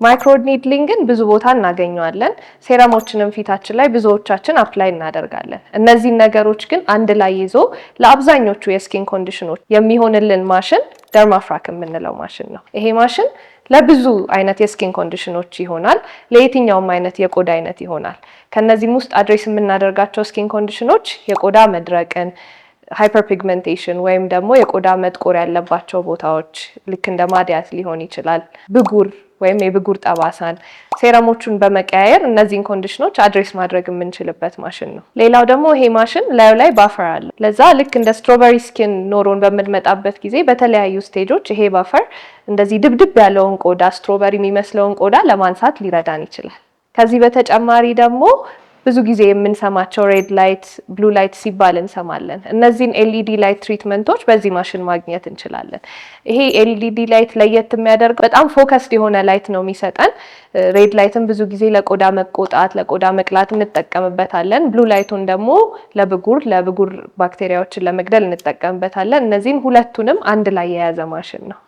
ማይክሮኒድሊንግን ብዙ ቦታ እናገኘዋለን። ሴረሞችንም ፊታችን ላይ ብዙዎቻችን አፕላይ እናደርጋለን። እነዚህን ነገሮች ግን አንድ ላይ ይዞ ለአብዛኞቹ የስኪን ኮንዲሽኖች የሚሆንልን ማሽን ደርማፍራክ የምንለው ማሽን ነው። ይሄ ማሽን ለብዙ አይነት የስኪን ኮንዲሽኖች ይሆናል። ለየትኛውም አይነት የቆዳ አይነት ይሆናል። ከነዚህም ውስጥ አድሬስ የምናደርጋቸው ስኪን ኮንዲሽኖች የቆዳ መድረቅን፣ ሃይፐርፒግመንቴሽን ወይም ደግሞ የቆዳ መጥቆር ያለባቸው ቦታዎች ልክ እንደ ማዲያት ሊሆን ይችላል፣ ብጉር ወይም የብጉር ጠባሳን ሴረሞቹን በመቀያየር እነዚህን ኮንዲሽኖች አድሬስ ማድረግ የምንችልበት ማሽን ነው። ሌላው ደግሞ ይሄ ማሽን ላዩ ላይ ባፈር አለው። ለዛ ልክ እንደ ስትሮበሪ ስኪን ኖሮን በምንመጣበት ጊዜ በተለያዩ ስቴጆች ይሄ ባፈር እንደዚህ ድብድብ ያለውን ቆዳ ስትሮበሪ የሚመስለውን ቆዳ ለማንሳት ሊረዳን ይችላል። ከዚህ በተጨማሪ ደግሞ ብዙ ጊዜ የምንሰማቸው ሬድ ላይት፣ ብሉ ላይት ሲባል እንሰማለን። እነዚህን ኤልኢዲ ላይት ትሪትመንቶች በዚህ ማሽን ማግኘት እንችላለን። ይሄ ኤልኢዲ ላይት ለየት የሚያደርገው በጣም ፎከስድ የሆነ ላይት ነው የሚሰጠን። ሬድ ላይትን ብዙ ጊዜ ለቆዳ መቆጣት፣ ለቆዳ መቅላት እንጠቀምበታለን። ብሉ ላይቱን ደግሞ ለብጉር ባክቴሪያዎችን ለመግደል እንጠቀምበታለን። እነዚህን ሁለቱንም አንድ ላይ የያዘ ማሽን ነው።